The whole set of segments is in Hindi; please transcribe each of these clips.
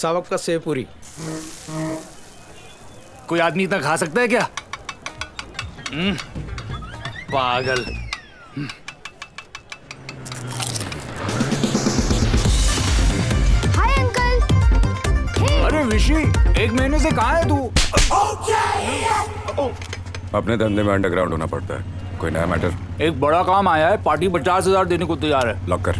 सावक का सेव पूरी। कोई आदमी इतना खा सकता है क्या? पागल। Hi uncle. अरे विशी, 1 महीने से कहाँ है तू? अपने धंधे में अंडरग्राउंड होना पड़ता है। कोई नया मैटर? एक बड़ा काम आया है, पार्टी 50,000 देने को तैयार है। लॉक कर।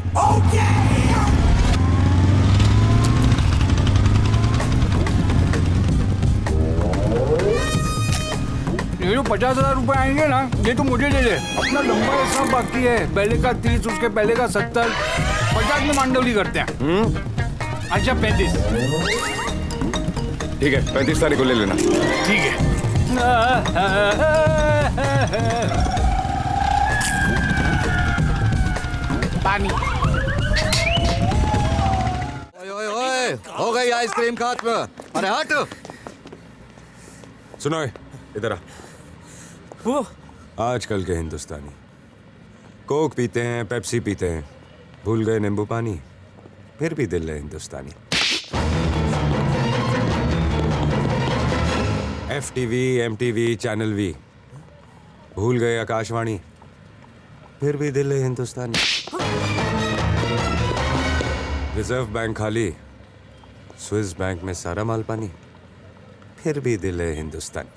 ये जो 50,000 रुपए आएंगे ना, ये तो मुझे दे दे। अपना लंबा हिसाब बाकी है, पहले का 30, उसके पहले का 70, 50 में मांडवली करते हैं। अच्छा 35। ठीक है, 35 तारीख को ले लेना। ठीक है। पानी। ओए ओए, हो गई आइसक्रीम खत्म। अरे हट। सुनो इधर आ। वो आजकल के हिंदुस्तानी कोक पीते हैं, पेप्सी पीते हैं, भूल गए नींबू पानी, फिर भी दिल है हिंदुस्तानी। FTV, MTV, चैनल V, भूल गए आकाशवाणी, फिर भी दिल है हिंदुस्तानी। रिजर्व बैंक खाली, स्विस बैंक में सारा माल पानी, फिर भी दिल है हिंदुस्तानी।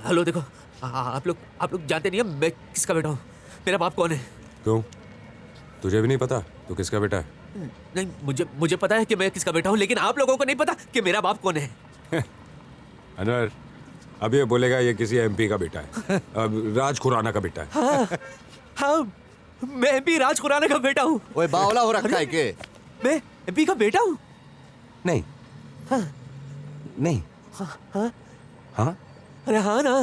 हेलो, देखो आप लोग जानते नहीं है मैं किसका बेटा हूँ। मेरा बाप कौन है? क्यों, तुझे भी नहीं पता तू किसका बेटा है? नहीं, मुझे पता है कि मैं किसका बेटा हूँ, लेकिन आप लोगों को नहीं पता कि मेरा बाप कौन है। अनवर, अब ये बोलेगा ये किसी MP का बेटा है। अब राज खुराना का बेटा है। हाँ, मैं MP राज खुराना का बेटा हूँ। ओए बावला हो रखा है के? मैं MP का बेटा हूँ? नहीं। हाँ। नहीं। हाँ? हाँ? अरे हाँ ना।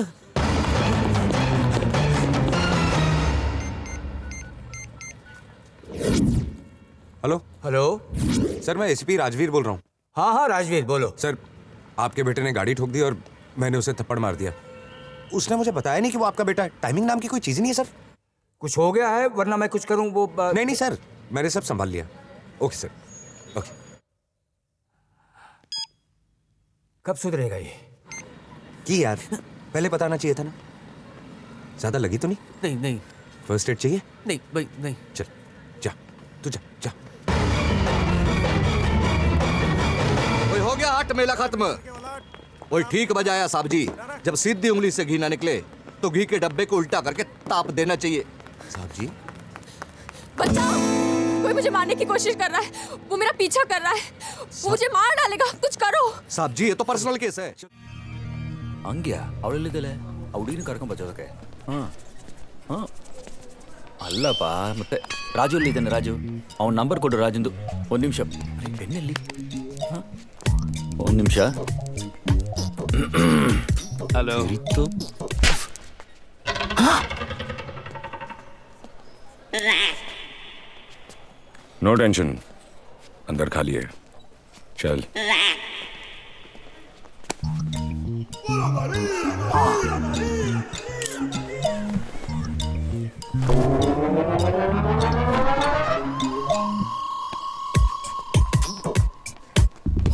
Hello hello. सर, मैं SP राजवीर बोल रहा हूँ। हाँ हाँ राजवीर बोलो। सर, आपके बेटे ने गाड़ी ठोक दी और मैंने उसे थप्पड़ मार दिया। उसने मुझे बताया नहीं कि वो आपका बेटा है। टाइमिंग नाम की कोई चीज नहीं है सर। कुछ हो गया है वरना मैं कुछ करूं वो नहीं सर, मैंने सब संभाल लिया। Okay sir, okay. कब सुधरेगा ये? की यार, पहले बताना चाहिए था ना। ज्यादा लगी तो नहीं? नहीं नहीं फर्स्ट एड चाहिए? नहीं भाई नहीं। चल जा, तू जा जा। ओए हो गया हट, मेला खत्म। ओए ठीक बजाया साहब जी। जब सीधी उंगली से घी ना निकले तो घी के डब्बे को उल्टा करके ताप देना चाहिए। साहब जी, बचाओ, कोई मुझे मारने की कोशिश कर रहा है। वो मेरा पीछा कर रहा है, वो मुझे मार डालेगा। कुछ करो साहब जी, ये तो पर्सनल केस है। ಹಂಗ್ಯಾ ಅವಳೆಲ್ಲಿದ್ದಾಳೆ? ಆ ಹುಡುಗಿನ ಕರ್ಕೊಂಡ್ ಬಚ್ಚೋದಕ್ಕೆ? ಹಾಂ ಅಲ್ಲಪ್ಪ, ಮತ್ತೆ ರಾಜು ಎಲ್ಲಿದ್ದಾನೆ? ರಾಜು, ಅವನ ನಂಬರ್ ಕೊಡು ರಾಜಂದು. ಒಂದು ನಿಮಿಷ. ಪೆನ್ನೆಲ್ಲಿ? ಹಾಂ, ಒಂದು ನಿಮಿಷ. हेलो। ಇತ್ತು. नो टेंशन, अंदर खाली है। चल।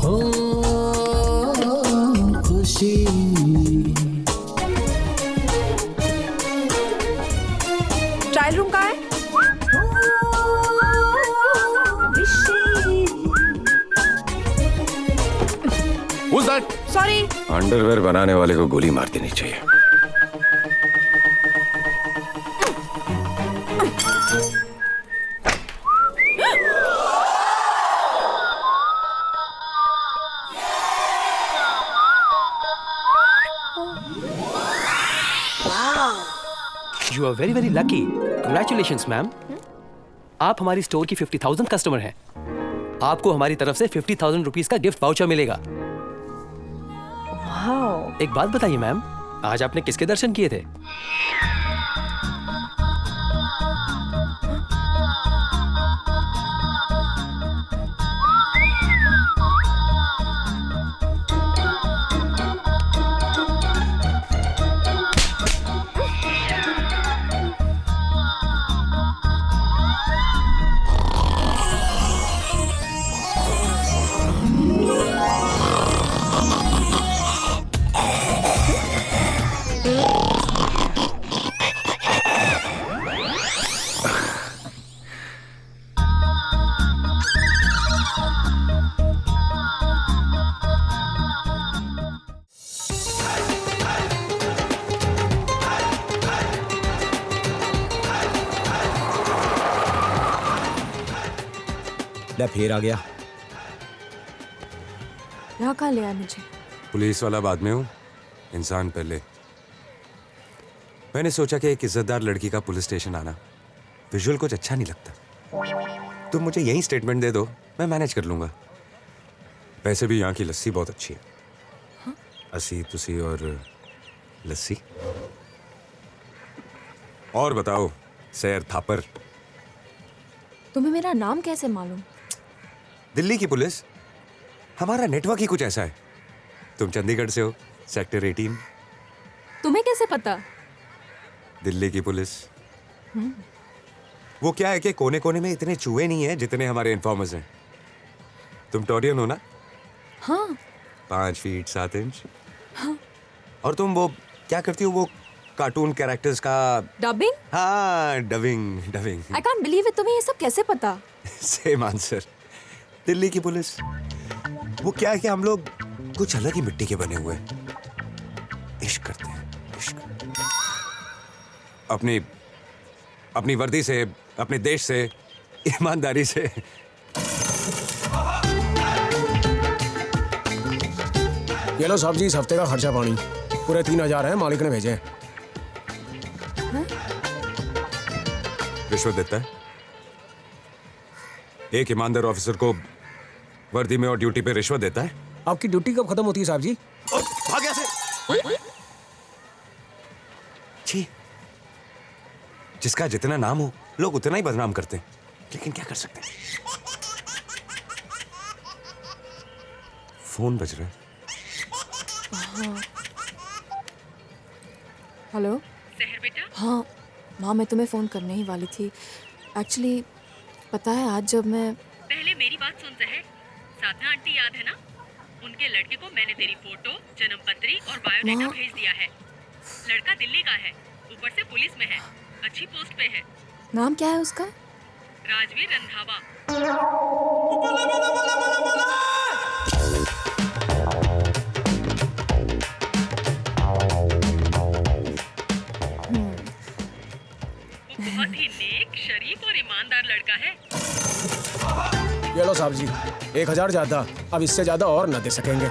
हो खुशी ट्रायल रूम कहाँ है? Who's that? सॉरी। अंडरवेयर बनाने वाले को गोली मार देनी चाहिए। You are very lucky. Congratulations, ma'am. आप हमारी स्टोर की 50,000 कस्टमर हैं। आपको हमारी तरफ से 50,000 रुपीज का गिफ्ट वाउचर मिलेगा। एक बात बताइए मैम, आज आपने किसके दर्शन किए थे? ले फिर आ गया। यहाँ कहाँ ले आया मुझे? पुलिस वाला बाद में हूँ, इंसान पहले। मैंने सोचा कि एक इज्जतदार लड़की का पुलिस स्टेशन आना विजुअल कुछ अच्छा नहीं लगता। तुम मुझे यही स्टेटमेंट दे दो, मैं मैनेज कर लूंगा। वैसे भी यहाँ की लस्सी बहुत अच्छी है। हाँ? अस्सी तुसी और लस्सी। और बताओ सैर थापर, तुम्हें मेरा नाम कैसे मालूम? दिल्ली की पुलिस, हमारा नेटवर्क ही कुछ ऐसा है। तुम चंडीगढ़ से हो, सेक्टर 18। तुम्हें कैसे पता? दिल्ली की पुलिस। वो क्या है कि कोने कोने में इतने चूहे नहीं है जितने हमारे इन्फॉर्मर्स हैं। तुम टोरियन हो ना? हाँ। 5 फीट 7 इंच। हाँ। और तुम वो क्या करती हो, वो कार्टून कैरेक्टर्स का डबिंग? हाँ, dubbing. I can't believe it, तुम्हें ये सब कैसे पता? Same answer. दिल्ली की पुलिस। वो क्या है कि हम लोग कुछ अलग ही मिट्टी के बने हुए हैं। इश्क करते हैं, इश्क। अपनी वर्दी से, अपने देश से, ईमानदारी से। ये लो साहब जी, इस हफ्ते का खर्चा पानी पूरे 3000 है, मालिक ने भेजे हैं। रिश्वत देता है? एक ईमानदार ऑफिसर को वर्दी में और ड्यूटी पे रिश्वत देता है? आपकी ड्यूटी कब खत्म होती है साहब जी? भाग यहाँ से। छी, जिसका जितना नाम हो लोग उतना ही बदनाम करते हैं, लेकिन क्या कर सकते हैं। फोन बज रहा है। हेलो सहर बेटा। हाँ माँ, मैं तुम्हें फ़ोन करने ही वाली थी। एक्चुअली पता है, आज जब मैं पहले मेरी बात सुन सहर। साधना आंटी याद है ना? उनके लड़के को मैंने तेरी फोटो, जन्मपत्री और बायोडाटा भेज दिया है। लड़का दिल्ली का है, ऊपर से पुलिस में है, अच्छी पोस्ट पे है। नाम क्या है उसका? राजवीर रंधावा। वो बहुत ही नेक, शरीफ और ईमानदार लड़का है। ये लो साहब जी, 1000 ज्यादा, अब इससे ज्यादा और न दे सकेंगे।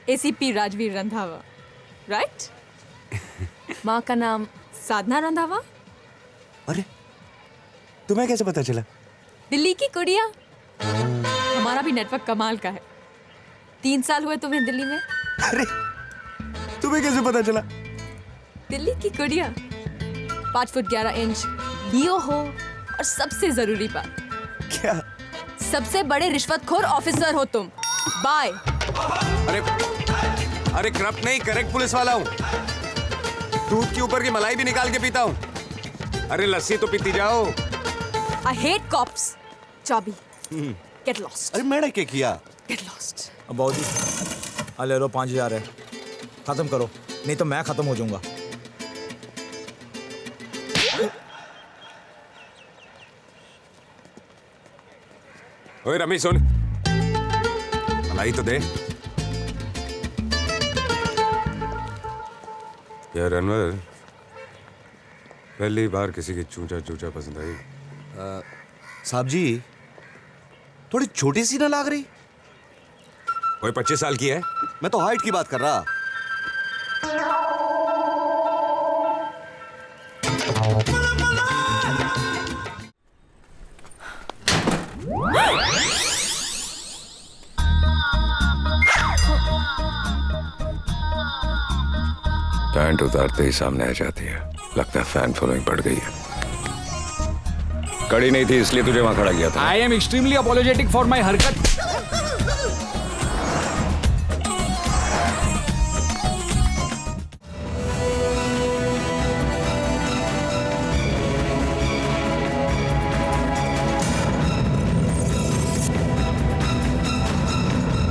ACP Rajveer Randhawa, right? माँ का नाम साधना रंधावा। अरे तुम्हें कैसे पता चला? दिल्ली की कुड़िया। हमारा भी नेटवर्क कमाल का है। 3 साल हुए तुम्हें दिल्ली में। अरे तुम्हें कैसे पता चला? दिल्ली की कुड़िया, 5 फुट 11 इंच, लियो हो, और सबसे जरूरी बात, क्या? सबसे बड़े रिश्वतखोर ऑफिसर हो तुम। बाय। अरे करप्ट नहीं, करेक्ट पुलिस वाला हूँ। दूध के ऊपर की मलाई भी निकाल के पीता हूँ। अरे लस्सी तो पीती जाओ। I hate cops. चाबी। Get lost. अरे मैंने क्या किया? Get lost. अब बाबू जी, ले लो 5000 है, खत्म करो, नहीं तो मैं खत्म हो जाऊंगा। ओए रमी सुन, मलाई तो दे। यार अनवर, पहली बार किसी की चूचा चूचा पसंद आई। साहब जी, थोड़ी छोटी सी ना लग रही? कोई 25 साल की है? मैं तो हाइट की बात कर रहा। पैंट उतारते ही सामने आ जाती है। लगता है फैन फॉलोइंग बढ़ गई है। कड़ी नहीं थी इसलिए तुझे वहां खड़ा किया था। I am extremely apologetic for my हरकत।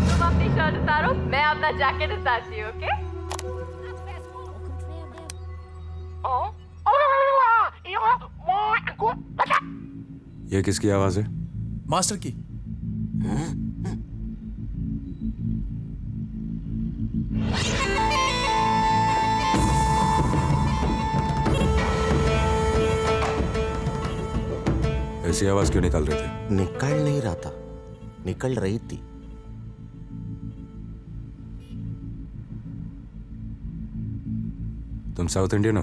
तुम अपनी शर्ट उतारो, मैं अपना जैकेट उतारती हूँ, ओके? ये किसकी आवाज है? मास्टर की। ऐसी आवाज क्यों निकाल रहे थे? निकल नहीं रहा था, निकल रही थी। तुम साउथ इंडियन हो?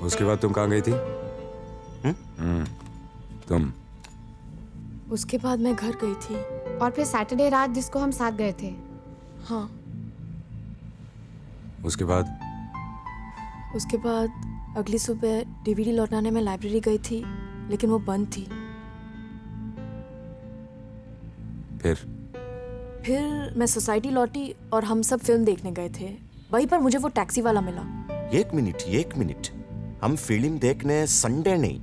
उसके बाद तुम कहाँ गई थी? तुम? उसके बाद मैं घर गई थी। और फिर सैटरडे रात जिसको हम साथ गए थे। हाँ। उसके बाद? उसके बाद अगली सुबह डीवीडी लौटाने में लाइब्रेरी गई थी, लेकिन वो बंद थी। फिर मैं सोसाइटी लौटी और हम सब फिल्म देखने गए थे। वहीं पर मुझे वो टैक्सी वाला मिला। एक मिनट, हम फिल्म देखने संडे नहीं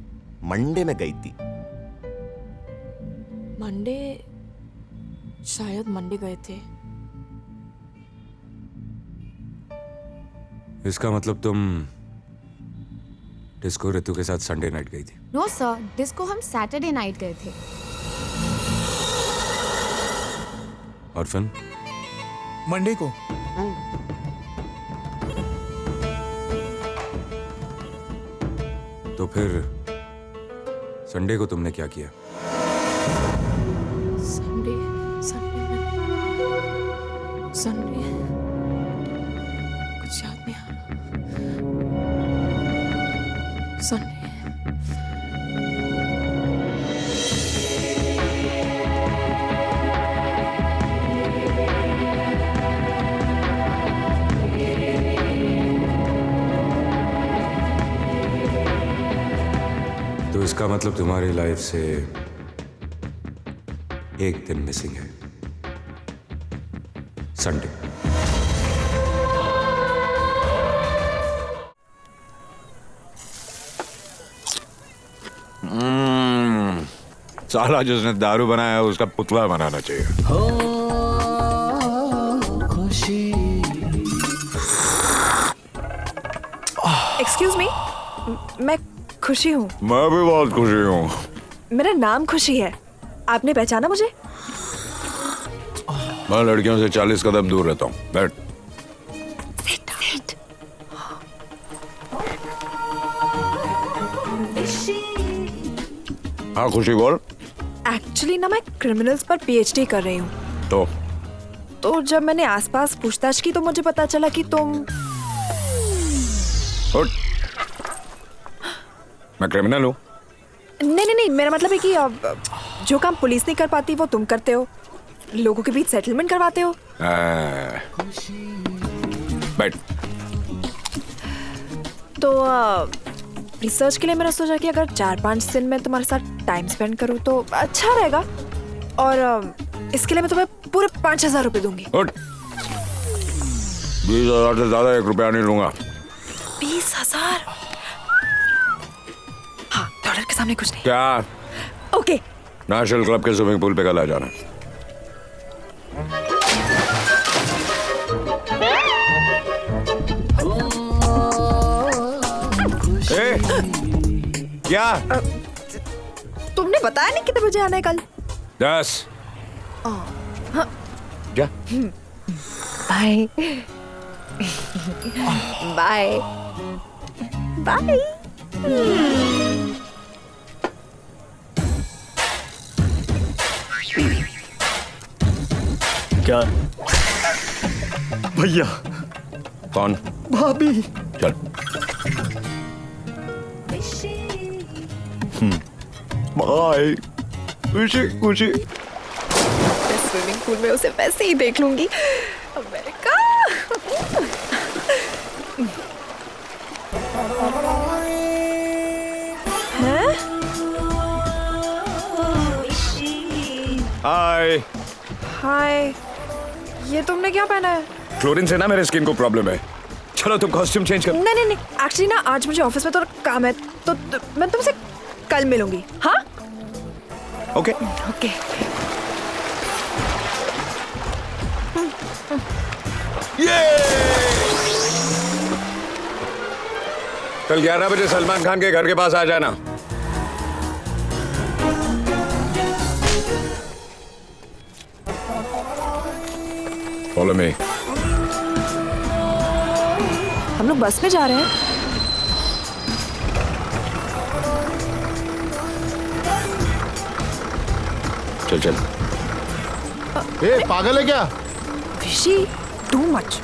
मंडे में गई थी। मंडे? शायद मंडे गए थे। इसका मतलब तुम डिस्को ऋतु के साथ संडे नाइट गई थी? नो सर, डिस्को हम सैटरडे नाइट गए थे। और फिल्म? मंडे को। तो फिर संडे को तुमने क्या किया? संडे कुछ याद नहीं आ रहा। संडे तो इसका मतलब तुम्हारी लाइफ से एक दिन मिसिंग है, संडे। साला जिसने दारू बनाया उसका पुतला बनाना चाहिए। एक्सक्यूज मी, मैं खुशी हूँ। मैं भी बहुत खुशी हूँ। मेरा नाम खुशी है। आपने पहचाना मुझे? मैं लड़कियों से 40 कदम दूर रहता हूँ। बैठ। हाँ खुशी बोल। एक्चुअली ना मैं क्रिमिनल्स पर पीएचडी कर रही हूँ। तो जब मैंने आसपास पूछताछ की तो मुझे पता चला कि तुम। मैं क्रिमिनल हूँ? नहीं, मेरा मतलब है कि जो काम पुलिस नहीं कर पाती वो तुम करते हो। लोगों के बीच सेटलमेंट करवाते हो। बैठ। तो रिसर्च के लिए मैंने सोचा कि अगर 4-5 दिन में तुम्हारे साथ टाइम स्पेंड करूँ तो अच्छा रहेगा। और इसके लिए मैं तुम्हें पूरे 5,000 रुपए दूंगी। 20,000 से ज्यादा 1 रुपया नहीं लूंगा। 20,000? हाँ, डॉलर के सामने कुछ नहीं। क्या? ओके। नेशनल क्लब के स्विमिंग पूल पे कल आ जाना। क्या? तुमने बताया नहीं कितने बजे आना है कल? 10। क्या? Bye bye bye. क्या? भैया। कौन? भाभी। चल। बाय। खुशी खुशी। स्विमिंग पूल में उसे वैसे ही देख लूंगी। अमेरिका। हाय। हाय। ये तुमने क्या पहना है? क्लोरीन से ना मेरे स्किन को प्रॉब्लम है। चलो तुम कॉस्ट्यूम चेंज कर। नहीं, एक्चुअली ना आज मुझे ऑफिस में थोड़ा काम है तो मैं तुमसे कल मिलूंगी। हाँ? ओके। कल 11 बजे सलमान खान के घर के पास आ जाना। Follow me. हम लोग बस में जा रहे हैं। चल चल। ए, पागल है क्या? ऋषि, टू मच।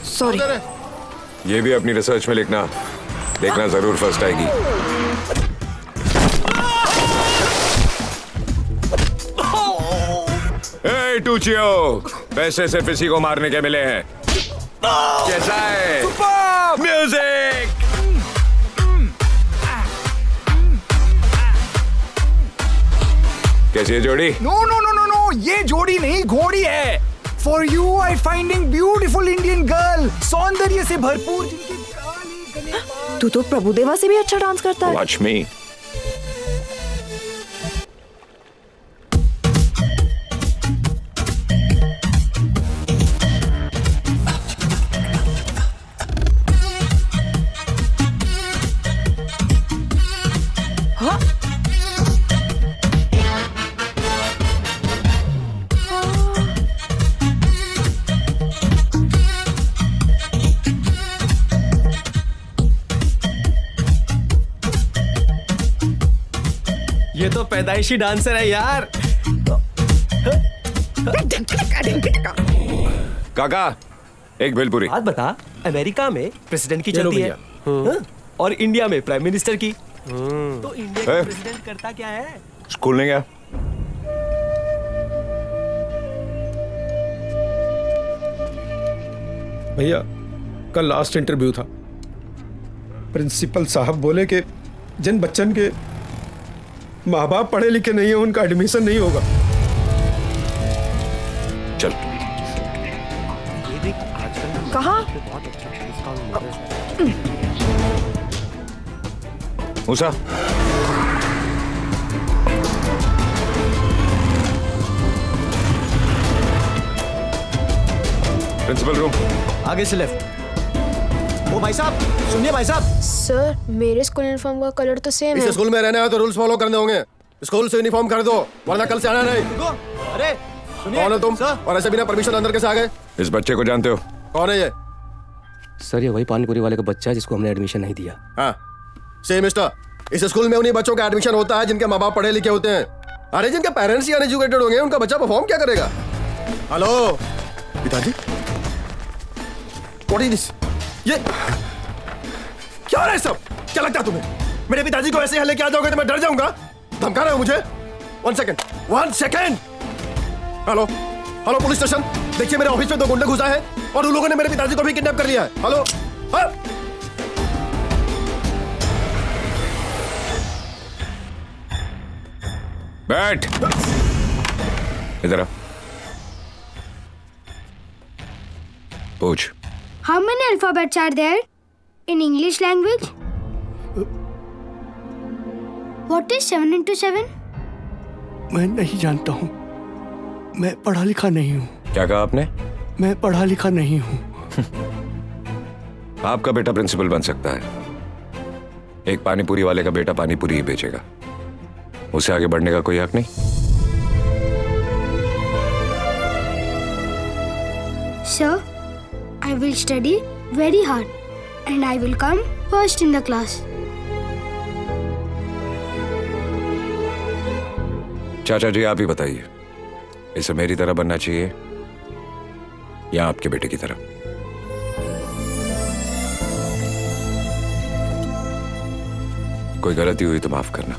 सॉरी। ये भी अपनी रिसर्च में लिखना, देखना जरूर फर्स्ट आएगी। ए टूचियो, पैसे सिर्फ इसी को मारने के मिले हैं। कैसा है? म्यूजिक। कैसी है जोड़ी? No no no no no, ये जोड़ी नहीं घोड़ी है। For you I finding beautiful Indian girl, सौंदर्य से भरपूर, जिनके काले गले। तू तो प्रभुदेवा से भी अच्छा डांस करता है। Watch me. ये तो पैदाइशी डांसर है यार। काका, एक भेलपुरी। बात बता, अमेरिका में प्रेसिडेंट की ये लो चलती है हाँ? और इंडिया में प्राइम मिनिस्टर की। तो इंडिया का ए? प्रेसिडेंट करता क्या है? स्कूल नहीं गया? भैया कल लास्ट इंटरव्यू था। प्रिंसिपल साहब बोले कि जिन बच्चन के माँ बाप पढ़े लिखे नहीं है उनका एडमिशन नहीं होगा। चल। कहाँ? मूसा, प्रिंसिपल रूम। आगे से लेफ्ट। ओ भाई साहब, सुनिए भाई साहब। सर मेरे स्कूल यूनिफॉर्म का कलर तो सेम है। इस स्कूल में रहना है तो रूल्स फॉलो करने होंगे। स्कूल से यूनिफॉर्म कर दो, वरना कल से आना नहीं। अरे कौन हो तुम? और ऐसे बिना परमिशन अंदर कैसे आ गए? इस बच्चे को जानते हो? कौन है ये? सर ये वही पानीपुरी वाले का बच्चा है जिसको हमने एडमिशन नहीं दिया। हाँ, से मिस्टर, इस स्कूल में उन्हीं बच्चों का एडमिशन होता है जिनके माँ बाप पढ़े लिखे होते हैं। अरे जिनके पेरेंट्स ही अनएजुकेटेड होंगे, उनका बच्चा परफॉर्म क्या करेगा? हेलो पिताजी, व्हाट इज दिस? ये क्या हो रहा है सब? क्या लगता है तुम्हें मेरे पिताजी को ऐसे यहाँ लेके आ जाओगे तो मैं डर जाऊंगा? धमका रहे हो मुझे? 1 second. Hello hello police station, देखिए मेरे ऑफिस में 2 गुंडे घुसा है और उन लोगों ने मेरे पिताजी को भी किडनैप कर लिया है। हेलो हाँ? बैठ इधर आ। पूछ। How many alphabets are there in English language? What is 7 into 7? मैं नहीं जानता हूँ, मैं पढ़ा लिखा नहीं हूँ। क्या कहा आपने? मैं पढ़ा लिखा नहीं हूँ। आपका बेटा प्रिंसिपल बन सकता है, एक पानीपुरी वाले का बेटा पानीपुरी ही बेचेगा, उसे आगे बढ़ने का कोई हक नहीं। Sir, I will study very hard and I will come first in the class. चाचा जी आप ही बताइए, इसे मेरी तरह बनना चाहिए या आपके बेटे की तरह? कोई गलती हुई तो माफ करना।